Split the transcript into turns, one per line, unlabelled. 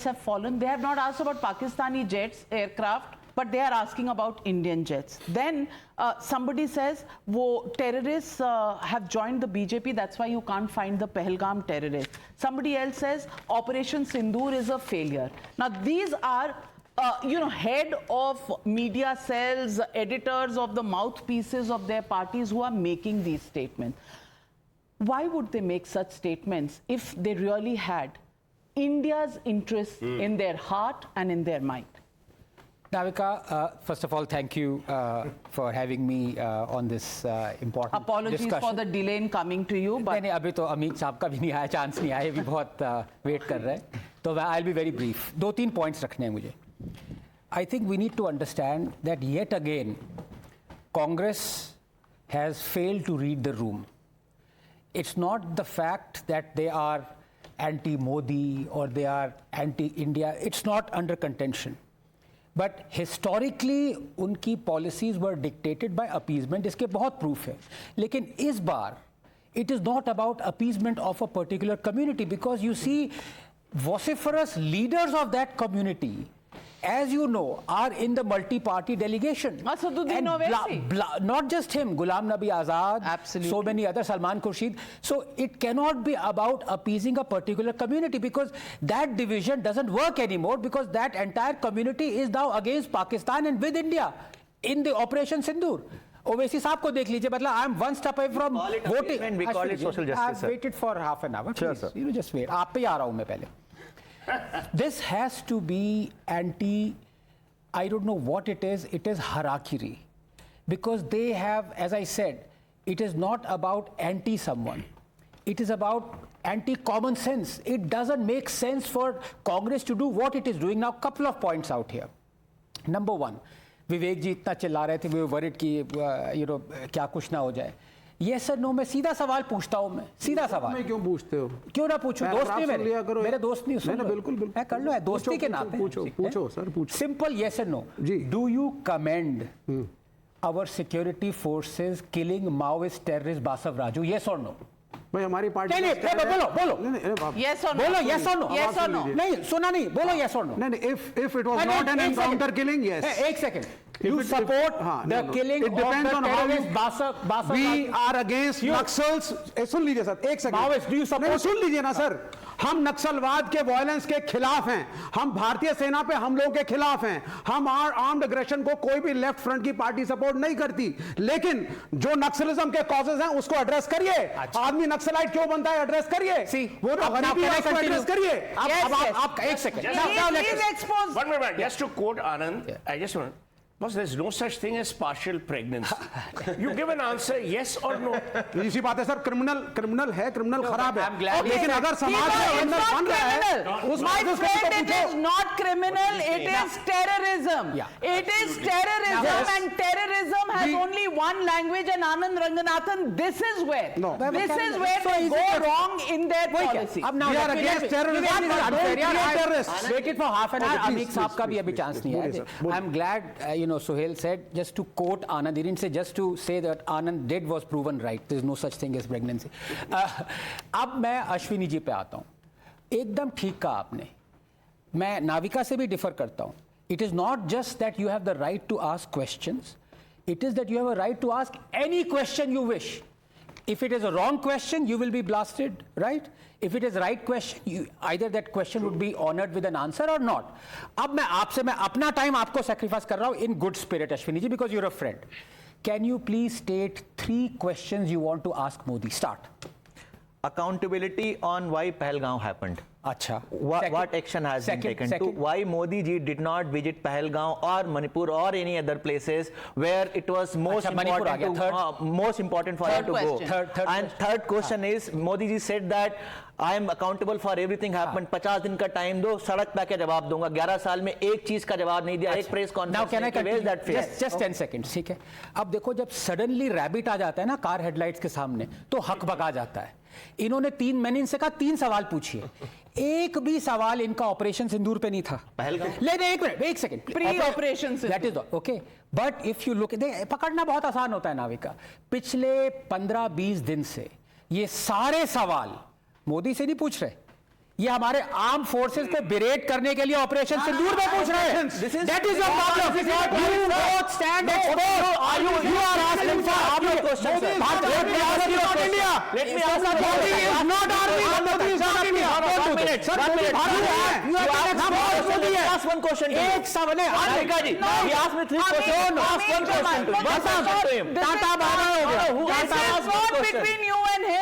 jets have fallen. They have not asked about Pakistani jets, aircraft, but they are asking about Indian jets. Then somebody says, terrorists have joined the BJP, that's why you can't find the Pahalgam terrorists. Somebody else says, Operation Sindoor is a failure. Now, these are head of media cells, editors of the mouthpieces of their parties who are making these statements. Why would they make such statements if they really had India's interests in their heart and in their mind?
Navika, first of all, thank you for having me on this important
Apologies
discussion.
for the delay in coming to you. But
नहीं, अभी तो अमित साहब का भी नहीं आया, chance नहीं आया, भी बहुत वेट कर रहे हैं. तो I'll be very brief. 2-3 points रखने हैं मुझे. I think we need to understand that yet again, Congress has failed to read the room. It's not the fact that they are anti-Modi or they are anti-India. It's not under contention. But historically, उनकी policies were dictated by appeasement. इसके बहुत proof है. लेकिन इस बार, it is not about appeasement of a particular community, because you see, vociferous leaders of that community, as you know, are in the multi-party delegation.
Asaduddin Owaisi.
Not just him, Ghulam Nabi Azad,
Absolutely.
so many others, Salman Khurshid. So it cannot be about appeasing a particular community, because that division doesn't work anymore, because that entire community is now against Pakistan and with India in the Operation Sindoor. Owaisi साहब को देख लीजिए, मतलब I am one step away from voting.
We call it social justice.
I've waited for half an hour.
Sure,
Please,
sir.
you just wait. आप पे ही आ रहा हूँ मैं पहले. This has to be anti, I don't know what it is harakiri. Because they have, as I said, it is not about anti-someone. It is about anti-common sense. It doesn't make sense for Congress to do what it is doing. Now, couple of points out here. Number one, विवेक जी इतना चिल्ला रहे थे, we were worried कि, क्या कुछ ना हो जाए. Yes or no, मैं सीधा सवाल पूछता हूँ, मैं सीधा सवाल.
मैं क्यों पूछते हो?
क्यों ना पूछूं? दोस्त नहीं मेरे दोस्त नहीं.
नहीं बिल्कुल
मैं कर लो, दोस्ती के नाते.
पूछो सर, पूछो.
Simple yes and no. Do you commend our security forces killing Maoist terrorist Basav Raju? Yes or no?
भाई हमारी पार्टी
नहीं बोलो.
Yes or no?
बोलो yes or no.
Yes or no?
नहीं सुना नहीं, बोलो yes or no.
नहीं, if it was not an encounter killing, yes.
एक second. You support the killing of the terrorist Basav Raju?
We are against Naxals. सुन लीजिए sir, एक second.
Maoist, do you support?
सुन लीजिए ना sir. हम नक्सलवाद के violence के खिलाफ हैं. हम भारतीय सेना पे हमलों के खिलाफ हैं. हम आर्म्ड अग्रेशन को कोई भी लेफ्ट फ्रंट की पार्टी सपोर्ट नहीं करती. लेकिन जो नक्सलिज्म के कॉजेज हैं उसको एड्रेस करिए. आदमी नक्सलाइट क्यों बनता है, एड्रेस करिए. वो तो गरीबी है, उसको एड्रेस करिए.
आप एक second.
Please expose.
One minute. Just to quote Anand, I just want. Boss, there's no such thing as partial pregnancy. You give an answer, yes or no.
इसी बात है सर. क्रिमिनल है, क्रिमिनल खराब है. लेकिन अगर समाज में
It's
क्रिमिनल
not
बन रहा है,
criminal.
उस
My
बात को
friend, it
पूछो.
is not criminal. It is terrorism. It is terrorism, and terrorism has only one language. And Anand Ranganathan, this is where they go wrong in their policy.
अब now
We are against terrorism.
I waited for half an hour. अमीक साहब का भी अभी chance नहीं है. I'm glad Suhail said, just to quote Anand, he didn't say, just to say that Anand did was proven right. There is no such thing as pregnancy. अब मैं अश्विनी जी पे आता हूँ. एकदम ठीक कहा आपने. मैं नाविका से भी डिफर करता हूँ. It is not just that you have the right to ask questions. It is that you have a right to ask any question you wish. If it is a wrong question, you will be blasted, right? If it is right question, either that question would be honored with an answer or not. अब मैं अपना time आपको sacrifice कर रहा हूँ in good spirit, Ashwini ji, because you're a friend. Can you please state 3 questions you want to ask Modi? Start.
Accountability on why Pahalgam happened.
अच्छा.
What action has been taken to why Modi ji did not visit Pahalgam or Manipur or any other places where it was most important for him to go. Third question is, Modi ji said that I am accountable for everything happened. 50 दिन का time दो, सड़क पे के जवाब दूंगा. 11 साल में एक चीज का जवाब नहीं दिया, एक प्रेस कॉन्फ्रेंस नहीं की. Where is that fair?
Just 10 seconds, ठीक है. अब देखो, जब सडनली रैबिट आ जाता है ना कार हेडलाइट्स के सामने, तो हक भगा जाता है. मैंने इनसे कहा 3 सवाल पूछिए. एक भी सवाल इनका ऑपरेशन सिंदूर पे नहीं था. एक second.
Pre operation Sindoor.
That is okay. But if you look, पकड़ना बहुत आसान होता है नाविका. पिछले 15-20 दिन से ये सारे सवाल मोदी से नहीं पूछ रहे. ये हमारे आर्म फोर्सेस को बिरेट करने के लिए ऑपरेशन सिंदूर में पूछ रहे हैं. That is your problem. You both stand exposed. You are asking for army questions. Let me ask you a question.
Let me ask you a
Modi
question.
is not army. Modi is not India.
One minute. One minute.
You are exposed.
Ask one question to him.
एक सवाल है.
Harika ji, he asked me 3 questions. Ask one question to him.
Tata बाबा हो गया.
This is not between you and him.